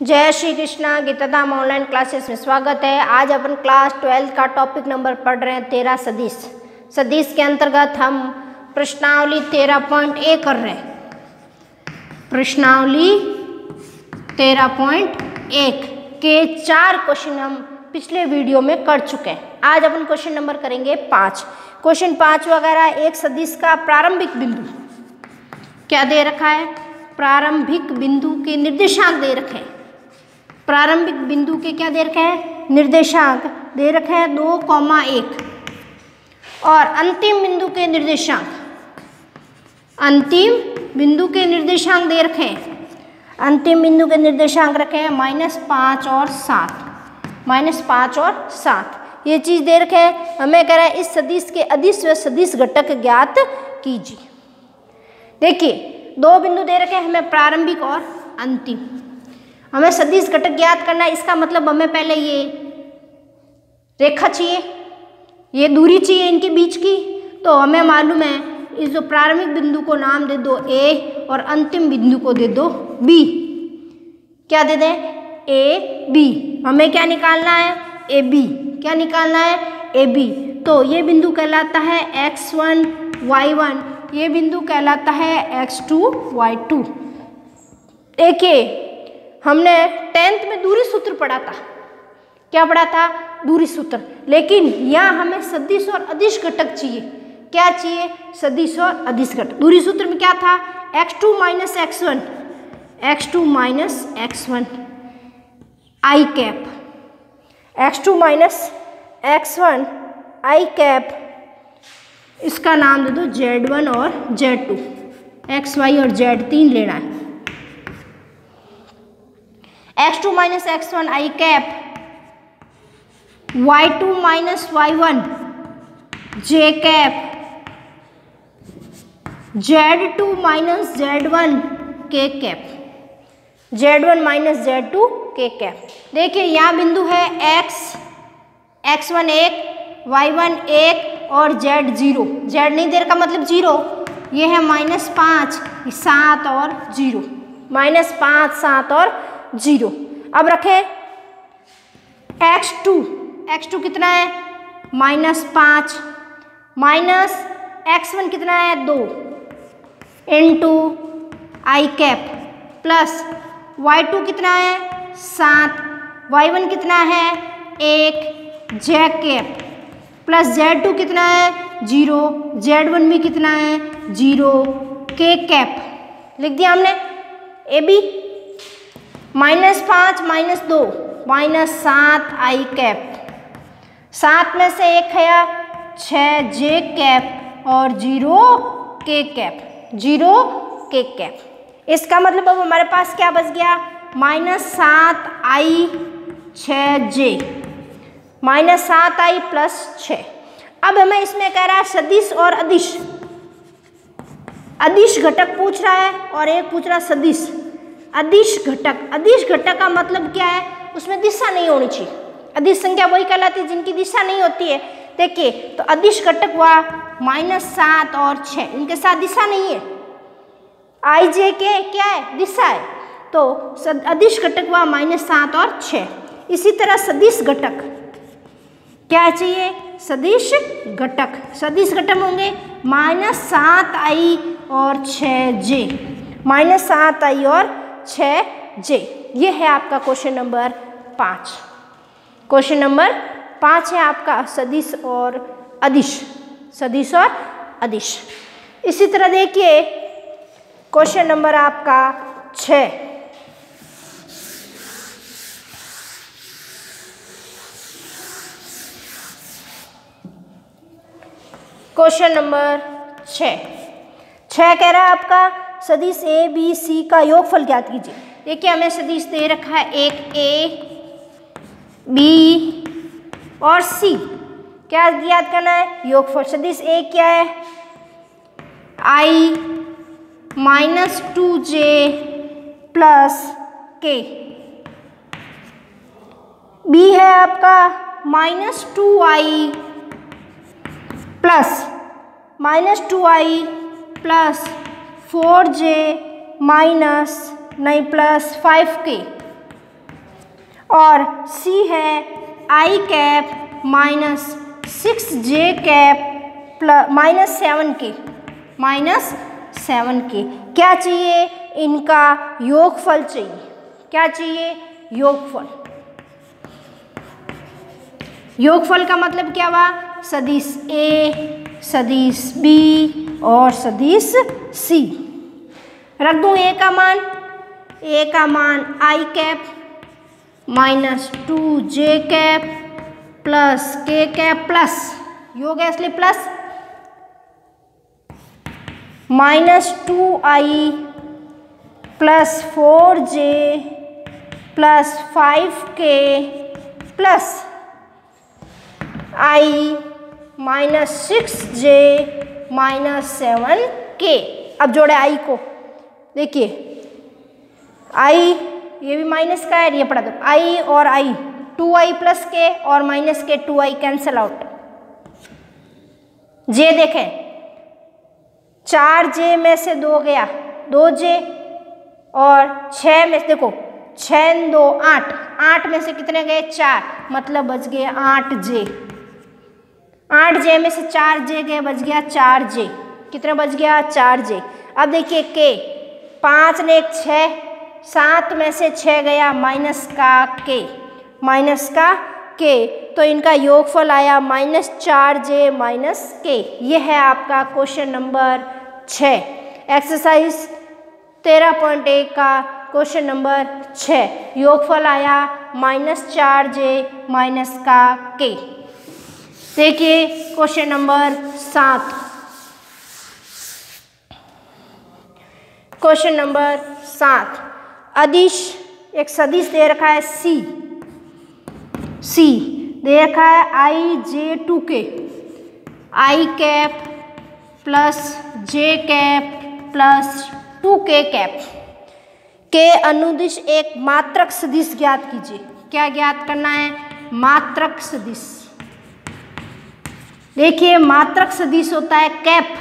जय Shri Krishna. गीताधाम online classes में स्वागत है। आज अपन क्लास 12 का टॉपिक नंबर पढ़ रहे हैं 13 सदिश। सदिश के अंतर्गत हम प्रश्नावली 13.1 कर रहे हैं। प्रश्नावली 13.1 के 4 क्वेश्चन हम पिछले वीडियो में कर चुके हैं। आज अपन क्वेश्चन नंबर करेंगे 5। क्वेश्चन 5 वगैरह एक सदिश का प्रारंभिक बिंदु क्या दे रखा है, प्रारंभिक बिंदु के निर्देशांक दे रखे हैं। प्रारंभिक बिंदु के क्या दे रखे हैं, निर्देशांक दे रखे हैं 2,1 और अंतिम बिंदु के निर्देशांक, अंतिम बिंदु के निर्देशांक दे रखे हैं। अंतिम बिंदु के निर्देशांक रखे हैं -5 और 7, -5 और 7 ये चीज़ दे रखे हैं। हमें कह रहा है इस सदिश के अदिश व सदिश घटक ज्ञात कीजिए। देखिए 2 बिंदु दे रखे हैं हमें, प्रारंभिक और अंतिम। हमें सदिश घटक ज्ञात करना है, इसका मतलब हमें पहले ये रेखा चाहिए, ये दूरी चाहिए इनके बीच की। तो हमें मालूम है इस जो प्रारंभिक बिंदु को नाम दे दो A और अंतिम बिंदु को दे दो B। क्या दे दें, AB। हमें क्या निकालना है, AB। क्या निकालना है, AB। तो ये बिंदु कहलाता है x1 y1, ये बिंदु कहलाता है x2 y2। देखिए हमने 10th में दूरी सूत्र पढ़ा था। क्या पढ़ा था, दूरी सूत्र। लेकिन यहाँ हमें सदिश और अदिश घटक चाहिए। क्या चाहिए, सदिश और अदिश घटक। दूरी सूत्र में क्या था, x2 - x1, x2 - x1 i cap, x2 - x1 i cap. इसका नाम दे दो Z1 और Z2, x y और z 3 लेना है। x2 - x1 i cap, y2 - y1 j cap, z2 - z1 k cap, z1 - z2 k cap. देखिए यहाँ बिंदु है x1 1, y1 1 और z 0। z नहीं दे रखा मतलब 0। ये है -5, 7 और 0, -5, 7 और 0। अब रखें x2 कितना है, -5, माइनस x1 कितना है 2 इंटू आई कैप, प्लस y2 कितना है 7, y1 कितना है 1 j कैप, प्लस z2 कितना है 0, z1 भी कितना है 0 k कैप। लिख दिया हमने। AB -5 - 2 -7 i कैप, 7 में से 1 गया 6 j कैप और 0 k कैप, 0 k कैप। इसका मतलब अब हमारे पास क्या बच गया, -7 i 6 j, -7 i + 6। अब हमें इसमें कह रहा है सदिश और अदिश, अदिश घटक पूछ रहा है और एक पूछ रहा है सदिश। अदिश घटक, अदिश घटक का मतलब क्या है, उसमें दिशा नहीं होनी चाहिए। अदिश संख्या वही कहलाती है जिनकी दिशा नहीं होती है। देखिए तो अदिश घटक हुआ -7 और 6, इनके साथ दिशा नहीं है। i j के क्या है, दिशा है। तो अदिश घटक हुआ -7 और 6। इसी तरह सदिश घटक क्या चाहिए, सदिश घटक। सदिश घटक होंगे -7 i और 6 j, -7 i और 6 j। ये है आपका क्वेश्चन नंबर 5। क्वेश्चन नंबर 5 है आपका सदिश और अदिश, सदिश और अदिश। इसी तरह देखिए क्वेश्चन नंबर आपका 6। क्वेश्चन नंबर 6 कह रहा है आपका सदिश A B C का योगफल ज्ञात कीजिए। देखिए हमें सदिश दे रखा है एक A B और C, क्या ज्ञात करना है, योगफल। सदिश A क्या है, i - 2j + k, B है आपका -2i प्लस -2i + 4j - नहीं +5k और सी है आई cap minus 6j cap plus minus 7k। क्या चाहिए? इनका योगफल चाहिए। क्या चाहिए? योगफल। योगफल का मतलब क्या हुआ? सदिश A, सदिश B और सदिश C। रख दूँ A का मान, A का मान i cap minus 2j cap plus k cap plus योग है इसलिए plus minus 2i plus 4j plus 5k plus i minus 6j minus 7k। अब जोड़े i को, देखिए i ये भी माइनस का है, ये पढ़ा दो i और i 2i प्लस k और माइनस के 2i कैंसिल आउट। j देखें 4j में से 2 गया 2j और 6 में से देखो 6 2 8, 8 में से कितने गए? 4, मतलब बच गए 8j। 8j में से 4j गए, बच गया 4j। कितना बच गया? 4j। अब देखिए k 5 ने 1 6, 7 में से 6 गया माइनस का k, माइनस का k, तो इनका योगफल आया माइनस 4j माइनस k। ये है आपका क्वेश्चन नंबर 6, एक्सरसाइज 13.1 का क्वेश्चन नंबर 6। योगफल आया माइनस 4j माइनस का k। देखिए क्वेश्चन नंबर 7। क्वेश्चन नंबर 7, अदिश एक सदिश दे रखा है C दे रखा है ij2k, i cap plus j cap plus 2k cap के अनुदिश एक मात्रक सदिश ज्ञात कीजिए। क्या ज्ञात करना है? मात्रक सदिश। देखिए मात्रक सदिश होता है कैप,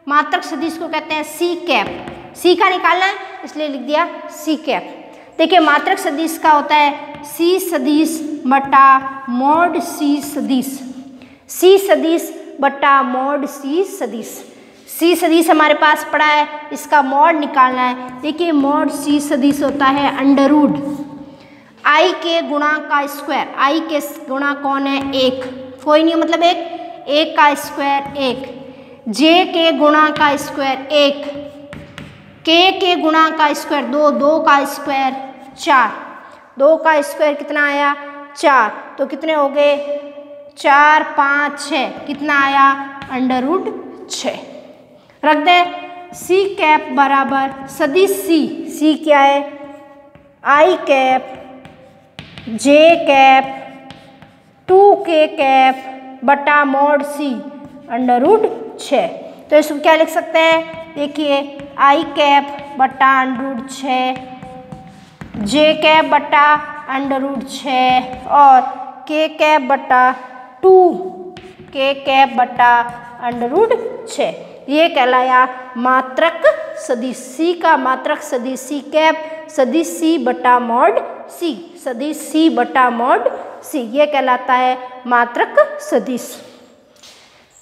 मात्रक सदिश को कहते हैं C कैप। C का निकालना है इसलिए लिख दिया C कैप। देखिए मात्रक सदिश का होता है C सदिश बटा मॉड C सदिश, C सदिश बटा मॉड C सदिश। C सदिश हमारे पास पड़ा है, इसका मॉड निकालना है। देखिए मॉड C सदिश होता है अंडर रूट I के गुणा का स्क्वायर। I के गुणा कौन है? 1, कोई नहीं मतलब 1 का स्क्वायर 1, J के गुणा का स्क्वायर 1, K के गुणा का स्क्वायर 2, 2 का स्क्वायर 4, 2 का स्क्वायर कितना आया? 4, तो कितने हो गए? 4 5 6, कितना आया? Under root 6। रख दे C कैप बराबर सदिश C क्या है? I cap J cap 2k cap बटा मॉड C अंडर रूट 6। तो इसको क्या लिख सकते हैं? देखिए I कैप बटा अंडर रूट 6, J कैप बटा अंडर रूट 6 और K कैप बटा 2k कैप बटा अंडर रूट 6। ये कहलाया मात्रक सदिश। C का मात्रक सदिश C कैप सदिश C बटा मॉड C, सदिश C बटा मॉड C, ये कहलाता है मात्रक सदिश।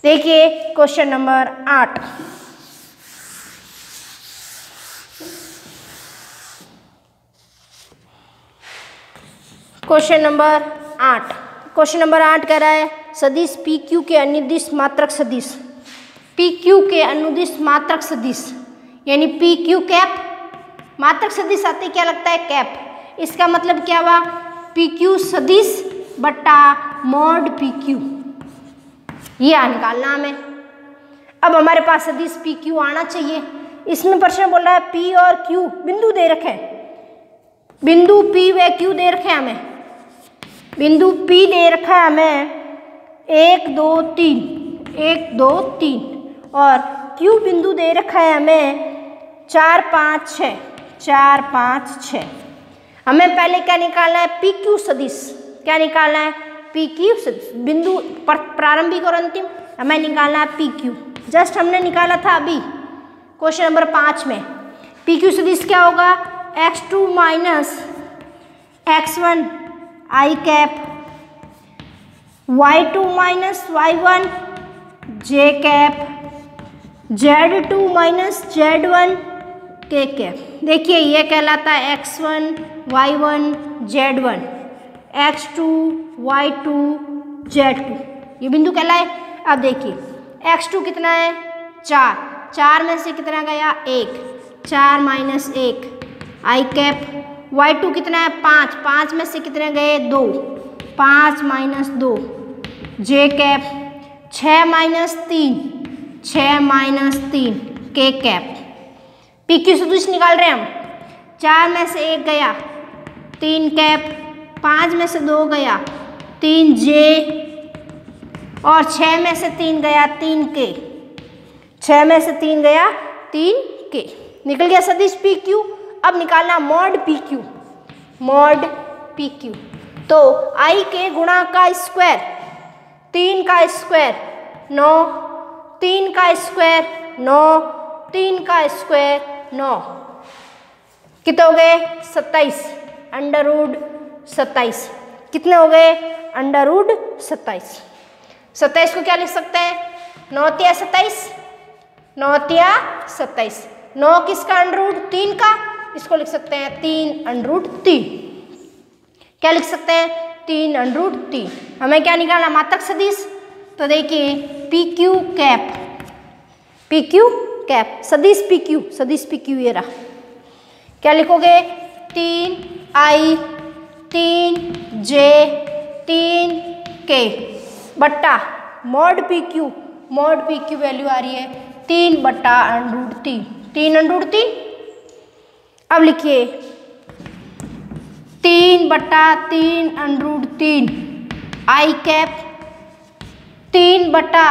देखिए question number 8। Question number 8, question number 8 कह रहा है सदिश PQ के अनुदिश मात्रक सदिश। PQ के अनुदिश मात्रक सदिश यानी PQ कैप मात्रक सदिश आते क्या लगता है? कैप। इसका मतलब क्या हुआ? PQ सदिश बटा मॉड PQ, ये निकालना हमें। अब हमारे पास सदिश PQ आना चाहिए। इसमें प्रश्न बोल रहा है P और Q बिंदु दे रखे हैं, बिंदु P व Q दे रखे हैं हमें। बिंदु P दे रखा है हमें 1 2 3, 1 2 3 और Q बिंदु दे रखा है हमें 4 5 6, 4 5 6। हमें पहले क्या निकालना है? PQ सदिश। क्या निकालना है? PQ सदिश। बिंदु प्रारंभिक और अंतिम हमें निकालना है PQ। जस्ट हमने निकाला था अभी क्वेश्चन नंबर 5 में। PQ सदिश क्या होगा? x2 माइनस x1 आई कैप, y2 माइनस y1 जे कैप, z2 माइनस z1 के कैप। देखिए ये कहलाता है x1 y1 z1, x2 y2 z2, ये बिंदु कहलाए। अब देखिए x2 कितना है 4, 4 में से कितना गया 1, 4 माइनस 1 आई कैप। y2 कितना है 5, 5 में से कितने गए 2, 5 माइनस 2 जे कैप। 6 माइनस 3, 6 माइनस 3 के कैप। पी क्यू सदिश निकाल रहे हैं हम। 4 में से 1 गया 3 कैप, 5 में से 2 गया 3 जे, और 6 में से 3 गया 3 के, 6 में से 3 गया 3 के। निकल गया सदिश पी क्यू। अब निकालना mod p q, mod p Q. तो आई के गुणा का स्क्वायर, 3 का स्क्वायर 9, 3 का स्क्वायर 9, 3 का स्क्वायर 9, कितने हो गए 27, अंडर रूट 27। कितने हो गए अंडर रूट 27। 27 को क्या लिख सकते हैं 9 तिया 27, 9 तिया 27। 9 किसका अंडर रूट 3 का, इसको लिख सकते हैं 3 अंडर रूट 3। क्या लिख सकते हैं 3 अंडर रूट 3। हमें क्या निकालना मात्रक सदिश। तो देखिए P Q cap, P Q cap सदिश पी क्यू, सदिश पी क्यू ये रहा। क्या लिखोगे 3 आई 3 जे 3 के बट्टा mod p q, mod p q value आ रही है 3 बट्टा अंडर रूट 3, 3 अंडर रूट 3। अब लिखिए 3 बट्टा 3 अंडर रूट 3 आई कैप, 3 बट्टा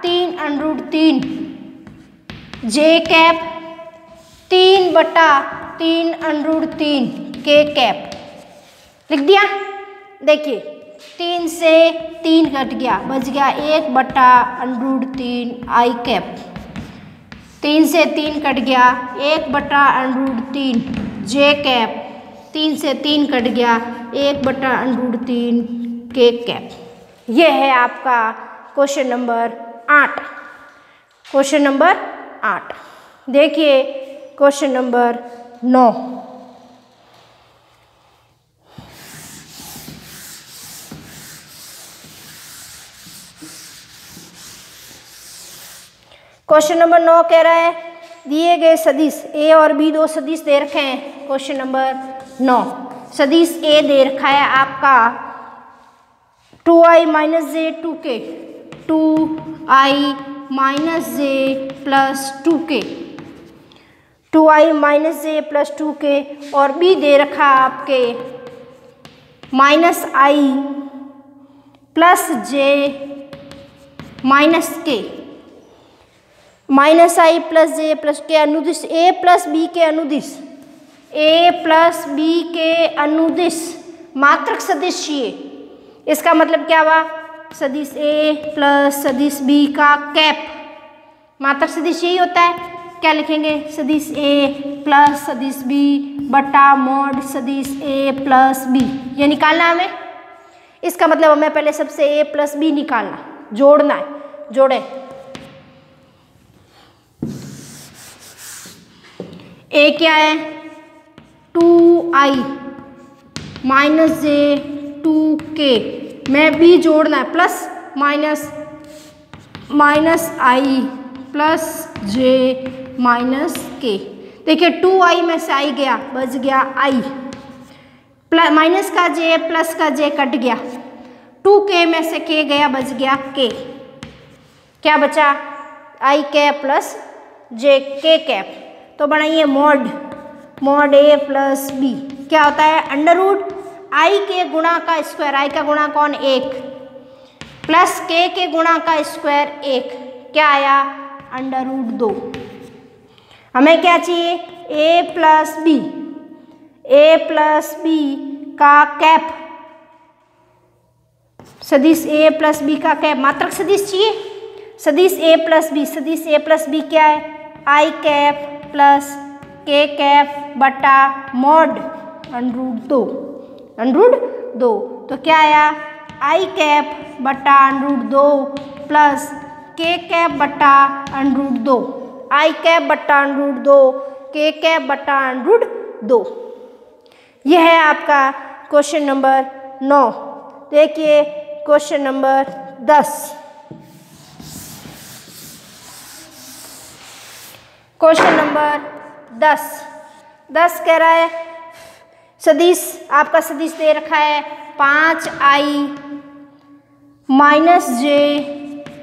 3 अंडर रूट 3 जे कैप, 3 बट्टा 3 अंडर रूट 3 के कैप। लिख दिया। देखिए 3 से 3 कट गया, बच गया 1 बट्टा अंडर रूट 3 आई कैप। 3 से 3 कट गया 1 बट्टा अंडर रूट 3 जे कैप। 3 से 3 कट गया 1 बट्टा अंडर रूट 3 के कैप। यह है आपका क्वेश्चन नंबर 8। Question number 8। देखिए क्वेश्चन नंबर 9। क्वेश्चन नंबर 9 कह रहा है दिए गए सदिश ए और बी, दो सदिश दे रखे हैं। क्वेश्चन नंबर 9 सदिश ए दे रखा है आपका 2i माइनस जे 2k, 2i माइनस जे प्लस 2k, 2i माइनस जे प्लस 2k। और बी दे रखा है आपके माइनस आई प्लस जे माइनस के, माइनस आई प्लस जे प्लस के अनुदिश ए प्लस बी के अनुदिश, ए प्लस बी के अनुदिश मात्रक सदिश चाहिए। इसका मतलब क्या हुआ सदिश ए प्लस सदिश बी का कैप मात्रक सदिश यही होता है। क्या लिखेंगे सदिश ए प्लस सदिश बी बटा मॉड सदिश ए प्लस बी, ये निकालना हमें। इसका मतलब हमें पहले सबसे ए प्लस बी निकालना, जोड़ना है। जोड़े ए क्या है 2i माइनस जे 2k में बी जोड़ना है प्लस माइनस, माइनस आई प्लस जे माइनस के। देखिए 2i में से आई गया, बच गया आई, प्लस माइनस का जे प्लस का जे कट गया, 2k में से k गया, बच गया k। क्या बचा आई कैप प्लस जे के कैप। तो बनाइए मॉड, मॉड ए प्लस बी क्या होता है अंडर रूट आई के गुणा का स्क्वायर, आई का गुणा कौन 1 प्लस के गुणा का स्क्वायर 1, क्या आया अंडर रूट 2। हमें क्या चाहिए ए प्लस बी, ए प्लस बी का कैप, सदिश ए प्लस बी का कैप मात्रक सदिश चाहिए। सदिश ए प्लस बी, सदिश ए प्लस बी क्या है आई कैप प्लस के कैप बटा mod under root 2, under root 2। तो क्या आया आई कैप बटा √2 प्लस के कैप बटा √2, आई कैप बटा √2 के कैप बटा √2। यह है आपका क्वेश्चन नंबर 9। देखिए क्वेश्चन नंबर 10। क्वेश्चन नंबर 10 कह रहा है सदिश, आपका सदिश दे रखा है 5i - j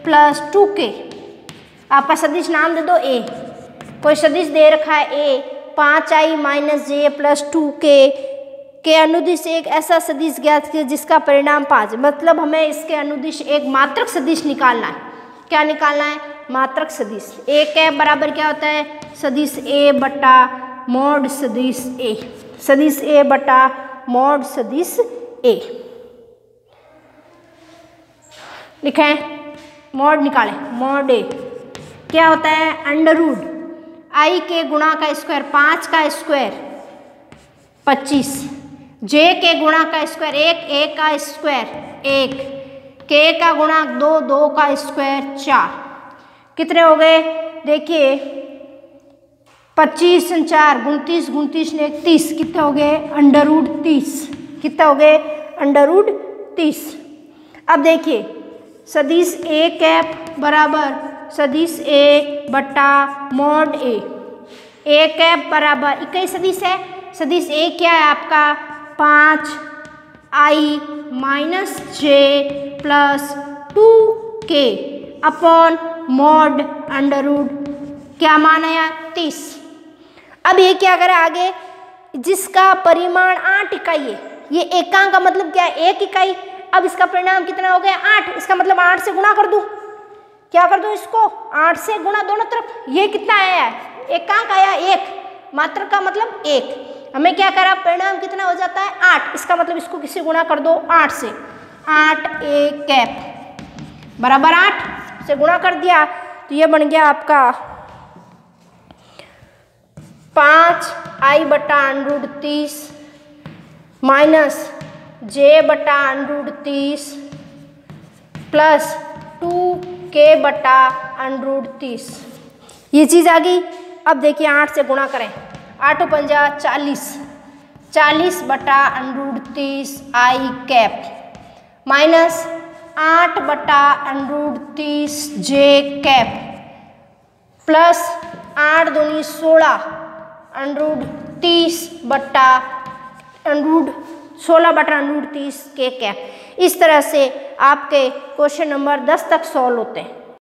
+ 2k। आपका सदिश नाम दे दो ए। कोई सदिश दे रखा है ए 5i - j + 2k के अनुदिश एक ऐसा सदिश ज्ञात कीजिए जिसका परिणाम 5। मतलब हमें इसके अनुदिश एक मात्रक सदिश निकालना है। क्या निकालना है? मात्रक सदिश। ए कैप बराबर क्या होता है? सदिश ए बटा मॉड सदिश ए, सदिश ए बटा मॉड सदिश ए। लिखें मॉड निकालें, मॉड ए क्या होता है? √ आई के गुणा का स्क्वायर 5 का स्क्वायर 25, जे के गुणा का स्क्वायर 1, ए का स्क्वायर 1, के का गुणा 2, 2 का स्क्वायर 4। कितने हो गए? देखिए 25 × 4 29, 29 ने 30, कितने हो गए? √30। कितने हो गए? √30। अब देखिए सदिश ए कैप बराबर सदिश ए बटा मॉड ए। ए कैप बराबर इकाई सदिश है। सदिश ए क्या है आपका? 5i - j + 2k upon mod √ क्या मान आया? 30। अब ये क्या करें आगे? जिसका परिमाण 8 इकाई है, ये एकांक का मतलब क्या है? 1 इकाई। अब इसका परिणाम कितना हो गया? 8। इसका मतलब 8 से गुणा कर दूं। क्या कर दूं इसको? 8 से गुणा दोनों तरफ। ये कितना आया है? एकांक आया 1, मात्रक का मतलब 1। हमें क्या करा? परिणाम कितना हो जाता है? 8। इसका मतलब इसको किससे गुणा कर दो? 8 से। 8a कैप बराबर 8 से गुणा कर दिया तो ये बन गया आपका 5i बटा √30 माइनस j बटा √30 प्लस 2k बटा √30। ये चीज़ आ गई। अब देखिए 8 से गुणा करें। 8 × 5 = 40, 40 बटा √30 आई कैप माइनस 8 बटा √30 जे कैप प्लस 8 दूनी 16 √30 बटा 16 बटा √30 के कैप। इस तरह से आपके क्वेश्चन नंबर 10 तक सॉल्व होते हैं।